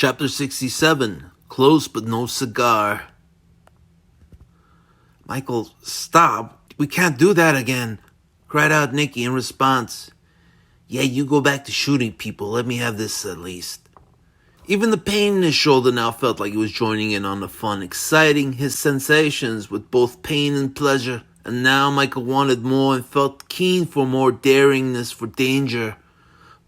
Chapter 67, Close but no cigar. Michael, stop. We can't do that again, cried out Nicky in response. Yeah, you go back to shooting people. Let me have this at least. Even the pain in his shoulder now felt like he was joining in on the fun, exciting his sensations with both pain and pleasure. And now Michael wanted more and felt keen for more daringness, for danger.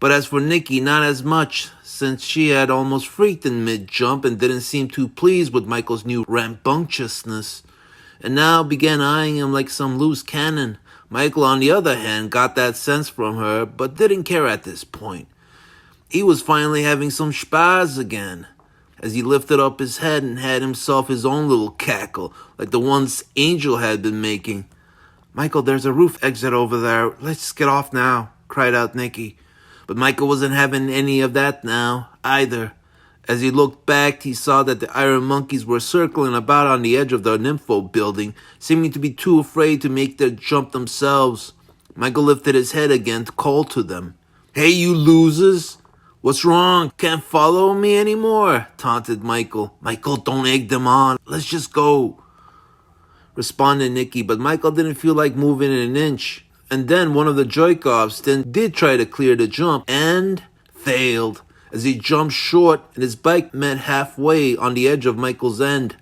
But as for Nicky, not as much, since she had almost freaked in mid-jump and didn't seem too pleased with Michael's new rambunctiousness, and now began eyeing him like some loose cannon. Michael, on the other hand, got that sense from her, but didn't care at this point. He was finally having some spaz again, as he lifted up his head and had himself his own little cackle, like the ones Angel had been making. Michael, there's a roof exit over there. Let's get off now, cried out Nicky. But Michael wasn't having any of that now, either. As he looked back, he saw that the iron monkeys were circling about on the edge of the Nympho building, seeming to be too afraid to make their jump themselves. Michael lifted his head again to call to them. Hey, you losers! What's wrong? Can't follow me anymore? Taunted Michael. Michael, don't egg them on. Let's just go, responded Nicky, but Michael didn't feel like moving an inch. And then one of the Joykovs then did try to clear the jump and failed, as he jumped short and his bike met halfway on the edge of Michael's end.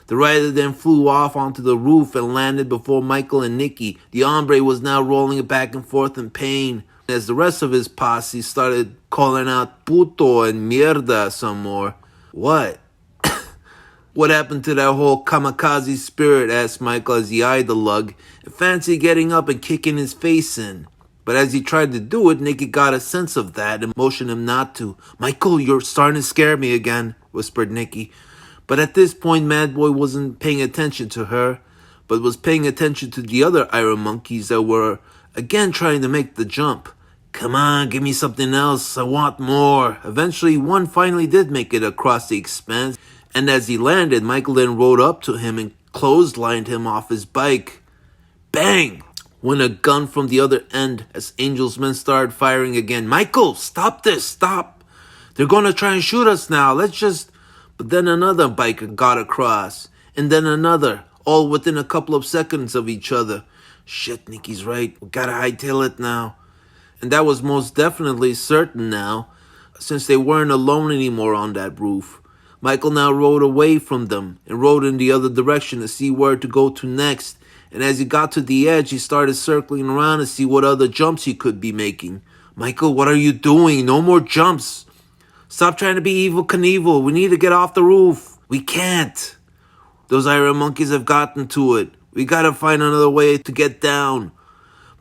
The rider then flew off onto the roof and landed before Michael and Nicky. The hombre was now rolling back and forth in pain, as the rest of his posse started calling out puto and mierda some more. What? What happened to that whole kamikaze spirit? Asked Michael as he eyed the lug and fancied getting up and kicking his face in. But as he tried to do it, Nicky got a sense of that and motioned him not to. Michael, you're starting to scare me again, whispered Nicky. But at this point, Madboy wasn't paying attention to her, but was paying attention to the other iron monkeys that were again trying to make the jump. Come on, give me something else. I want more. Eventually, one finally did make it across the expanse. And as he landed, Michael then rode up to him and clotheslined him off his bike. Bang! Went a gun from the other end as Angel's men started firing again. Michael, stop this, stop! They're going to try and shoot us now, let's just... But then another biker got across, and then another, all within a couple of seconds of each other. Shit, Nicky's right, we gotta hightail it now. And that was most definitely certain now, since they weren't alone anymore on that roof. Michael now rode away from them and rode in the other direction to see where to go to next. And as he got to the edge, he started circling around to see what other jumps he could be making. Michael, what are you doing? No more jumps. Stop trying to be Evil Knievel. We need to get off the roof. We can't. Those iron monkeys have gotten to it. We gotta find another way to get down.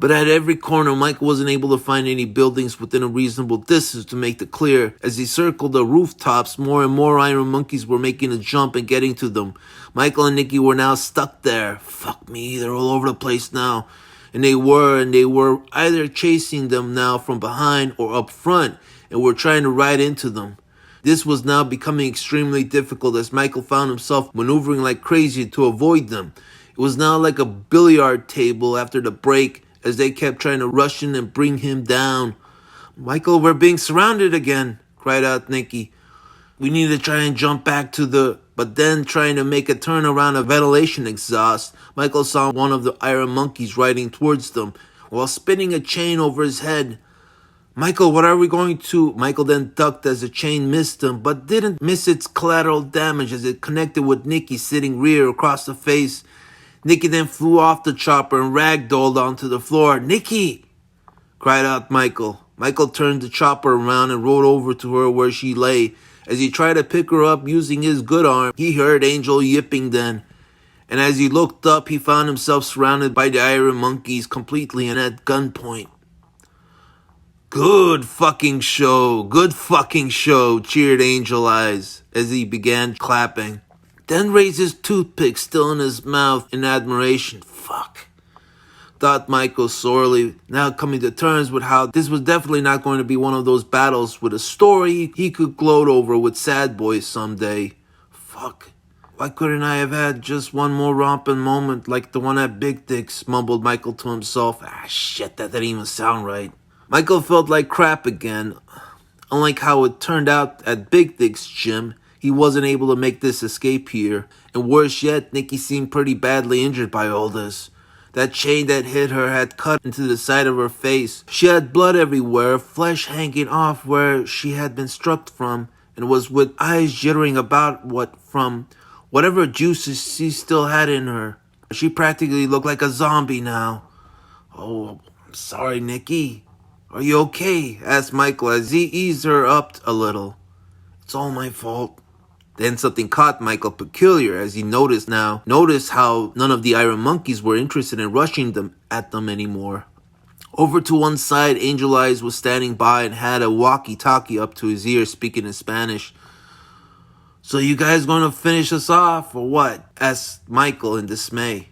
But at every corner, Michael wasn't able to find any buildings within a reasonable distance to make it clear. As he circled the rooftops, more and more iron monkeys were making a jump and getting to them. Michael and Nicky were now stuck there. Fuck me, they're all over the place now. And they were either chasing them now from behind or up front, and were trying to ride into them. This was now becoming extremely difficult as Michael found himself maneuvering like crazy to avoid them. It was now like a billiard table after the break, as they kept trying to rush in and bring him down. Michael, we're being surrounded again, cried out Nicky. We need to try and jump back to the... But then, trying to make a turn around a ventilation exhaust, Michael saw one of the iron monkeys riding towards them, while spinning a chain over his head. Michael, what are we going to... Michael then ducked as the chain missed him, but didn't miss its collateral damage as it connected with Nicky sitting rear across the face. Nicky then flew off the chopper and ragdolled onto the floor. Nicky! Cried out Michael. Michael turned the chopper around and rode over to her where she lay. As he tried to pick her up using his good arm, he heard Angel yipping then. And as he looked up, he found himself surrounded by the iron monkeys completely and at gunpoint. Good fucking show, cheered Angel Eyes as he began clapping. Then raised his toothpick still in his mouth in admiration. Fuck, thought Michael sorely, now coming to terms with how this was definitely not going to be one of those battles with a story he could gloat over with sad boys someday. Fuck, why couldn't I have had just one more romping moment like the one at Big Dick's, mumbled Michael to himself. Shit, that didn't even sound right. Michael felt like crap again. Unlike how it turned out at Big Dick's gym, he wasn't able to make this escape here. And worse yet, Nikki seemed pretty badly injured by all this. That chain that hit her had cut into the side of her face. She had blood everywhere, flesh hanging off where she had been struck from, and was with eyes jittering about from whatever juices she still had in her. She practically looked like a zombie now. "Oh, I'm sorry, Nikki. Are you okay?" asked Michael as he eased her up a little. "It's all my fault." Then something caught Michael peculiar as he noticed how none of the Iron Monkeys were interested in rushing at them anymore. Over to one side, Angel Eyes was standing by and had a walkie-talkie up to his ear speaking in Spanish. "So you guys gonna finish us off or what?" asked Michael in dismay.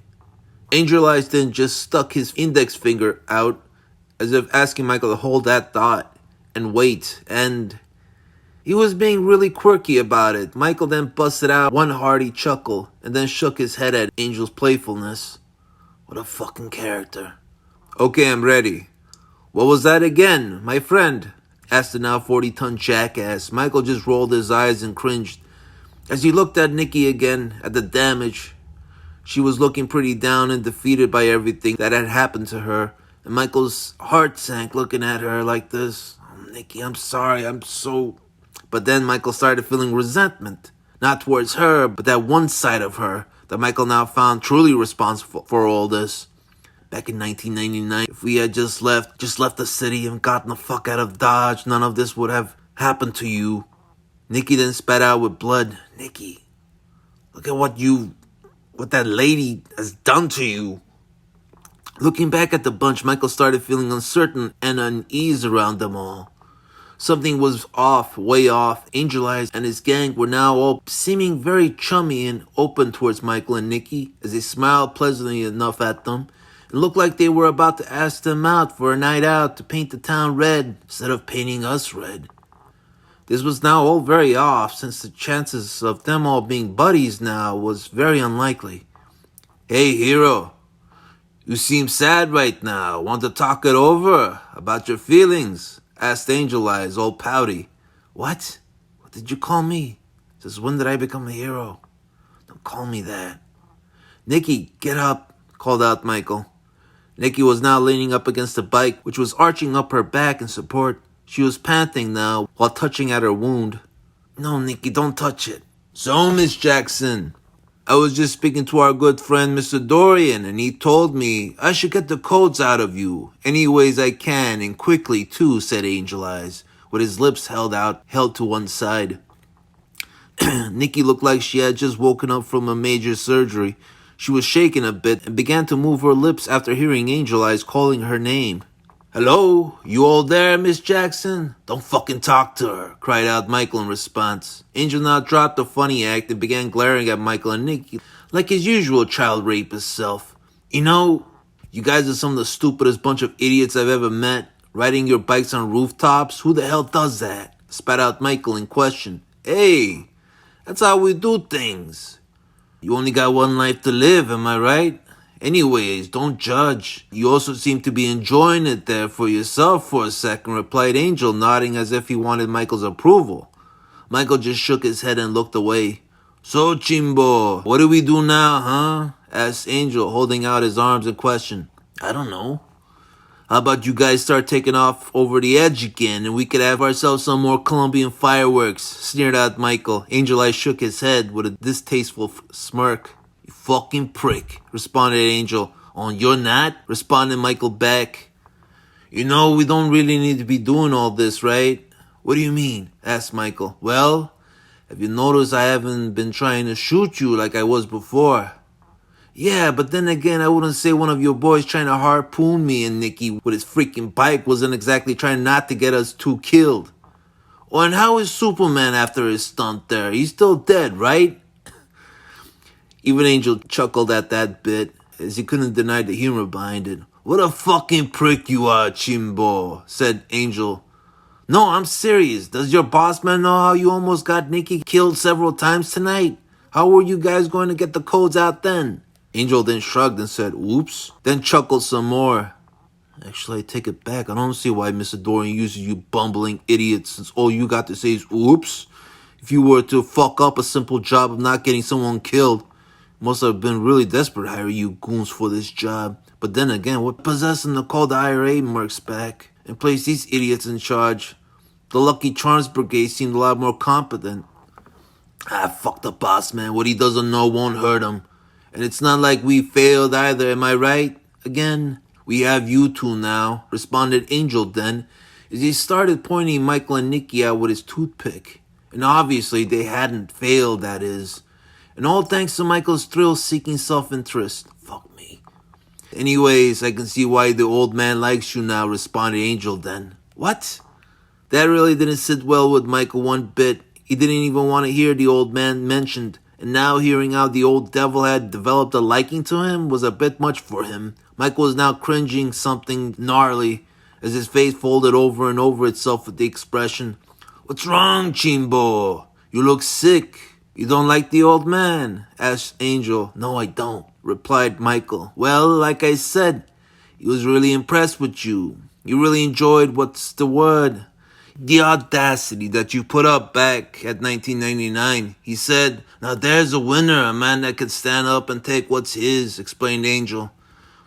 Angel Eyes then just stuck his index finger out as if asking Michael to hold that thought and wait, and he was being really quirky about it. Michael then busted out one hearty chuckle and then shook his head at Angel's playfulness. What a fucking character. "Okay, I'm ready. What was that again, my friend?" asked the now 40-ton jackass. Michael just rolled his eyes and cringed. As he looked at Nikki again, at the damage, she was looking pretty down and defeated by everything that had happened to her. And Michael's heart sank looking at her like this. "Oh, Nikki, I'm sorry, But then Michael started feeling resentment. Not towards her, but that one side of her that Michael now found truly responsible for all this. Back in 1999, if we had just left the city and gotten the fuck out of Dodge, none of this would have happened to you." Nikki then spat out with blood. "Nikki, look at what that lady has done to you." Looking back at the bunch, Michael started feeling uncertain and unease around them all. Something was off, way off. Angel Eyes and his gang were now all seeming very chummy and open towards Michael and Nikki as they smiled pleasantly enough at them. It looked like they were about to ask them out for a night out to paint the town red instead of painting us red. This was now all very off, since the chances of them all being buddies now was very unlikely. "Hey, hero, you seem sad right now. Want to talk it over about your feelings?" asked Angel Eyes, all pouty. What did you call me? Since when did I become a hero? Don't call me that." "Nikki, get up," called out Michael. Nikki was now leaning up against the bike, which was arching up her back in support. She was panting now while touching at her wound. "No, Nikki, don't touch it." "So, Miss Jackson, I was just speaking to our good friend Mr. Dorian, and he told me I should get the codes out of you any ways I can, and quickly too," said Angel Eyes, with his lips held to one side. Nikki looked like she had just woken up from a major surgery. She was shaking a bit and began to move her lips after hearing Angel Eyes calling her name. "Hello? You all there, Miss Jackson?" "Don't fucking talk to her," cried out Michael in response. Angel now dropped the funny act and began glaring at Michael and Nikki like his usual child rapist self. "You know, you guys are some of the stupidest bunch of idiots I've ever met. Riding your bikes on rooftops? Who the hell does that?" spat out Michael in question. "Hey, that's how we do things. You only got one life to live, am I right? Anyways, don't judge. You also seem to be enjoying it there for yourself for a second," replied Angel, nodding as if he wanted Michael's approval. Michael just shook his head and looked away. "So, Chimbo, what do we do now, huh?" asked Angel, holding out his arms in question. "I don't know. How about you guys start taking off over the edge again and we could have ourselves some more Colombian fireworks," sneered out Michael. Angel Eyes shook his head with a distasteful smirk. "You fucking prick," responded Angel. "Oh, you're not?" responded Michael back. "You know, we don't really need to be doing all this, right?" "What do you mean?" asked Michael. "Well, have you noticed I haven't been trying to shoot you like I was before?" "Yeah, but then again, I wouldn't say one of your boys trying to harpoon me and Nikki with his freaking bike wasn't exactly trying not to get us two killed." "Oh, and how is Superman after his stunt there? He's still dead, right?" Even Angel chuckled at that bit, as he couldn't deny the humor behind it. "What a fucking prick you are, Chimbo," said Angel. "No, I'm serious. Does your boss man know how you almost got Nikki killed several times tonight? How were you guys going to get the codes out then?" Angel then shrugged and said, "Oops," then chuckled some more. Actually, I take it back. I don't see why Mr. Dorian uses you bumbling idiots, since all you got to say is oops. If you were to fuck up a simple job of not getting someone killed, must have been really desperate to hire you goons for this job. But then again, what possessed them to call the IRA mercs back and place these idiots in charge? The Lucky Charms Brigade seemed a lot more competent. Fuck the boss, man. What he doesn't know won't hurt him. And it's not like we failed either, am I right? Again, we have you two now, responded Angel then, as he started pointing Michael and Nikki out with his toothpick. And obviously they hadn't failed, that is. And all thanks to Michael's thrill-seeking self-interest. Fuck me. Anyways, I can see why the old man likes you now, responded Angel then. What? That really didn't sit well with Michael one bit. He didn't even want to hear the old man mentioned, and now hearing how the old devil had developed a liking to him was a bit much for him. Michael was now cringing something gnarly, as his face folded over and over itself with the expression, "What's wrong, Chimbo? You look sick. You don't like the old man?" asked Angel. "No, I don't," replied Michael. "Well, like I said, he was really impressed with you. You really enjoyed, what's the word? The audacity that you put up back at 1999. He said, 'Now there's a winner, a man that can stand up and take what's his,'" explained Angel.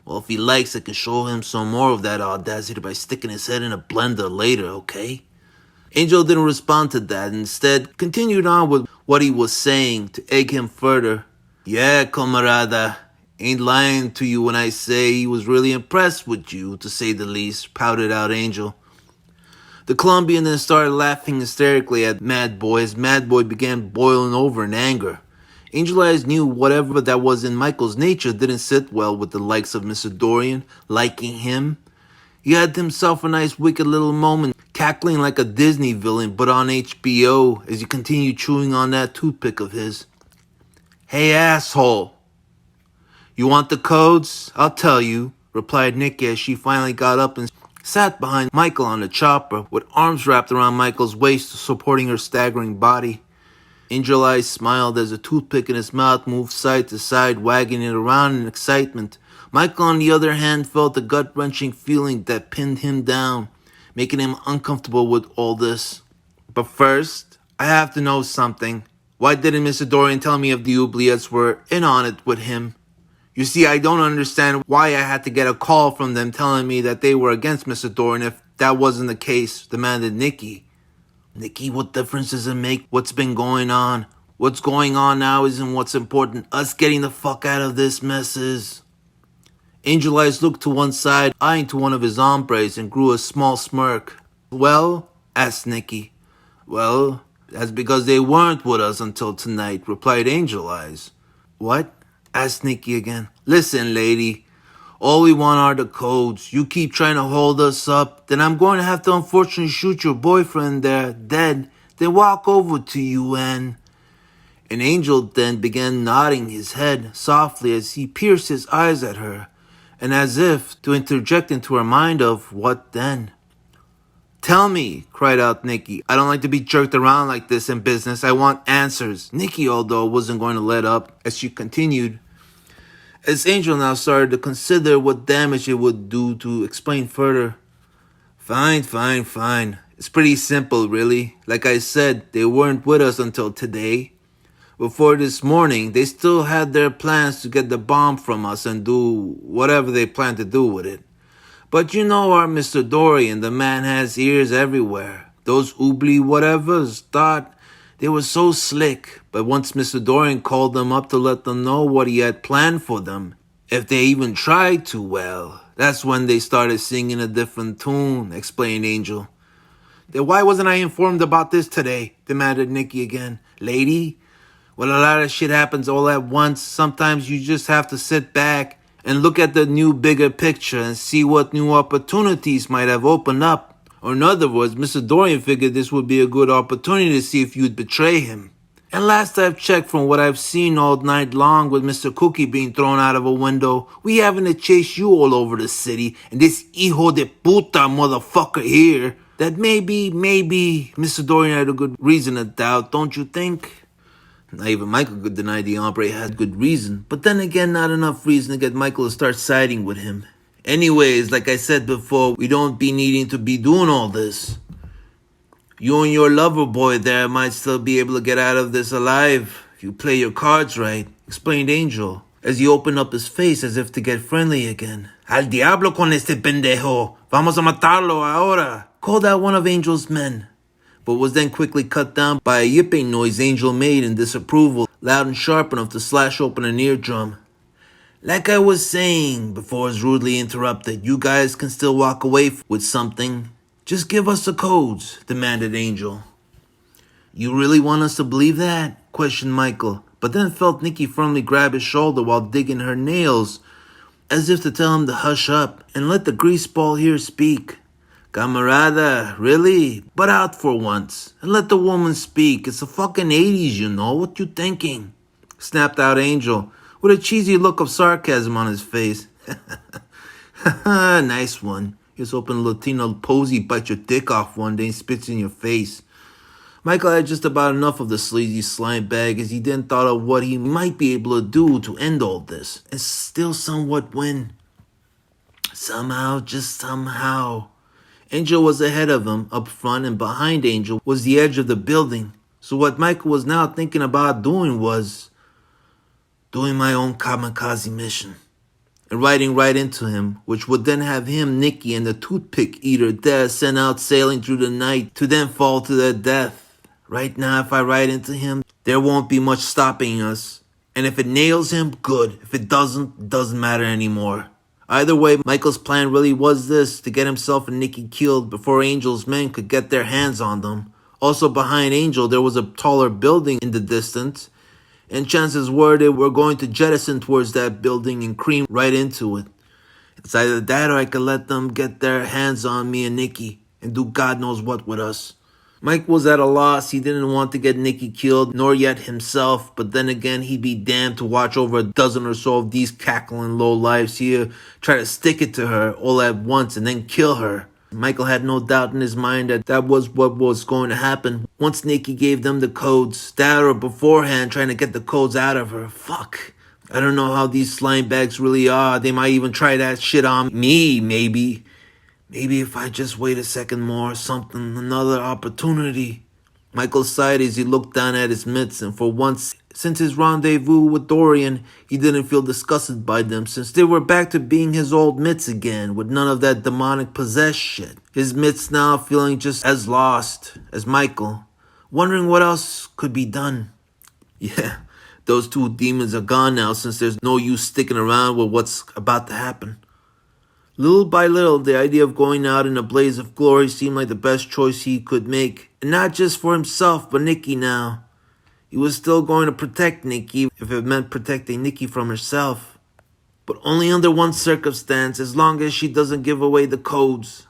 "Well, if he likes, I can show him some more of that audacity by sticking his head in a blender later, okay?" Angel didn't respond to that, instead continued on with what he was saying to egg him further. "Yeah, camarada, ain't lying to you when I say he was really impressed with you, to say the least," pouted out Angel. The Colombian then started laughing hysterically at Madboy as Madboy began boiling over in anger. Angel Eyes knew whatever that was in Michael's nature didn't sit well with the likes of Mr. Dorian, liking him. He had himself a nice wicked little moment, cackling like a Disney villain but on HBO as he continued chewing on that toothpick of his. "Hey, asshole. You want the codes? I'll tell you," replied Nikki as she finally got up and sat behind Michael on the chopper, with arms wrapped around Michael's waist supporting her staggering body. Angel Eyes smiled as a toothpick in his mouth moved side to side, wagging it around in excitement. Michael, on the other hand, felt a gut-wrenching feeling that pinned him down, making him uncomfortable with all this. "But first, I have to know something. Why didn't Mr. Dorian tell me if the oubliettes were in on it with him? You see, I don't understand why I had to get a call from them telling me that they were against Mr. Dorian if that wasn't the case," demanded Nikki. "Nikki, what difference does it make what's been going on? What's going on now isn't what's important. Us getting the fuck out of this mess is." Angel Eyes looked to one side, eyeing to one of his hombres, and grew a small smirk. "Well?" asked Nikki. "Well, that's because they weren't with us until tonight," replied Angel Eyes. "What?" asked Nikki again. "Listen, lady, all we want are the codes. You keep trying to hold us up, then I'm going to have to unfortunately shoot your boyfriend there, dead, then walk over to you and Angel then began nodding his head softly as he pierced his eyes at her, and as if to interject into her mind of what then. "Tell me," cried out Nikki. "I don't like to be jerked around like this in business. I want answers." Nikki, although, wasn't going to let up as she continued. As Angel now started to consider what damage it would do to explain further. Fine. It's pretty simple, really. Like I said, they weren't with us until today. Before this morning, they still had their plans to get the bomb from us and do whatever they planned to do with it. But you know our Mr. Dorian, the man has ears everywhere. Those oubli whatevers thought they were so slick, but once Mr. Dorian called them up to let them know what he had planned for them, if they even tried to, well, that's when they started singing a different tune, explained Angel. "Then why wasn't I informed about this today?" demanded Nikki again. "Lady, when a lot of shit happens all at once, sometimes you just have to sit back and look at the new bigger picture and see what new opportunities might have opened up. Or in other words, Mr. Dorian figured this would be a good opportunity to see if you'd betray him. And last I've checked, from what I've seen all night long with Mr. Cookie being thrown out of a window, we having to chase you all over the city, and this hijo de puta motherfucker here, that maybe Mr. Dorian had a good reason to doubt, don't you think?" Not even Michael could deny the hombre had good reason, but then again, not enough reason to get Michael to start siding with him. Anyways, like I said before, we don't be needing to be doing all this. You and your lover boy there might still be able to get out of this alive if you play your cards right, explained Angel, as he opened up his face as if to get friendly again. Al diablo con este pendejo. Vamos a matarlo ahora, called out one of Angel's men, but was then quickly cut down by a yipping noise Angel made in disapproval, loud and sharp enough to slash open an eardrum. Like I was saying before I was rudely interrupted, you guys can still walk away with something. Just give us the codes, demanded Angel. You really want us to believe that? Questioned Michael, but then felt Nikki firmly grab his shoulder while digging her nails, as if to tell him to hush up and let the greaseball here speak. Camarada, really? Butt out for once and let the woman speak. It's the fucking 80s, you know. What you thinking? Snapped out Angel, with a cheesy look of sarcasm on his face. Nice one. Just hoping Latino posy bite your dick off one day and spits in your face. Michael had just about enough of the sleazy slime bag as he then thought of what he might be able to do to end all this and still somewhat win. Somehow, just somehow. Angel was ahead of him up front, and behind Angel was the edge of the building. So what Michael was now thinking about doing was doing my own kamikaze mission and riding right into him, which would then have him, Nikki, and the toothpick eater Des sent out sailing through the night to then fall to their death. Right now, if I ride into him, there won't be much stopping us. And if it nails him, good. If it doesn't, it doesn't matter anymore. Either way, Michael's plan really was this, to get himself and Nikki killed before Angel's men could get their hands on them. Also behind Angel, there was a taller building in the distance, and chances were they were going to jettison towards that building and cream right into it. It's either that or I could let them get their hands on me and Nikki and do God knows what with us. Mike was at a loss. He didn't want to get Nikki killed, nor yet himself, but then again, he'd be damned to watch over a dozen or so of these cackling lowlifes here try to stick it to her all at once and then kill her. Michael had no doubt in his mind that that was what was going to happen once Nikki gave them the codes. That or beforehand trying to get the codes out of her. Fuck. I don't know how these slime bags really are. They might even try that shit on me, maybe. Maybe if I just wait a second more, something, another opportunity. Michael sighed as he looked down at his mitts, and for once, since his rendezvous with Dorian, he didn't feel disgusted by them, since they were back to being his old mitts again, with none of that demonic possessed shit. His mitts now feeling just as lost as Michael, wondering what else could be done. Yeah, those two demons are gone now, since there's no use sticking around with what's about to happen. Little by little, the idea of going out in a blaze of glory seemed like the best choice he could make. And not just for himself, but Nikki now. He was still going to protect Nikki if it meant protecting Nikki from herself. But only under one circumstance, as long as she doesn't give away the codes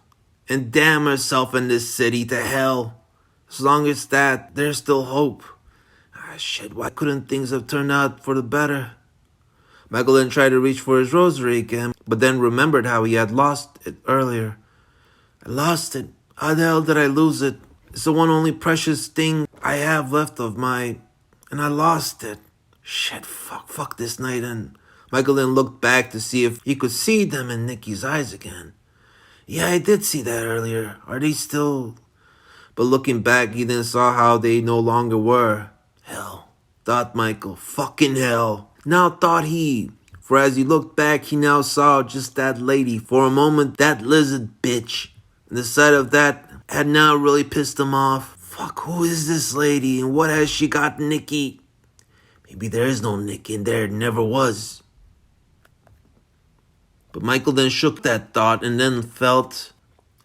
and damn herself in this city to hell. As long as that, there's still hope. Shit, why couldn't things have turned out for the better? Michael then tried to reach for his rosary again, but then remembered how he had lost it earlier. I lost it. How the hell did I lose it? It's the one only precious thing I have left of my... And I lost it. Shit, fuck this night. And Michael then looked back to see if he could see them in Nikki's eyes again. Yeah, I did see that earlier. Are they still... But looking back, he then saw how they no longer were. Hell, thought Michael. Fucking hell. Now thought he, for as he looked back, he now saw just that lady. For a moment, that lizard bitch. And the sight of that had now really pissed him off. Fuck, who is this lady and what has she got Nikki? Maybe there is no Nikki and there never was. But Michael then shook that thought and then felt,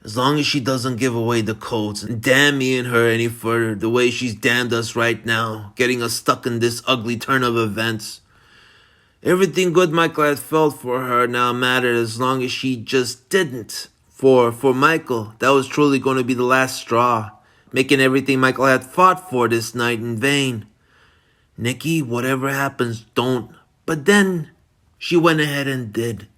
as long as she doesn't give away the codes and damn me and her any further the way she's damned us right now, getting us stuck in this ugly turn of events. Everything good Michael had felt for her now mattered as long as she just didn't. For Michael, that was truly going to be the last straw, making everything Michael had fought for this night in vain. Nikki, whatever happens, don't. But then she went ahead and did.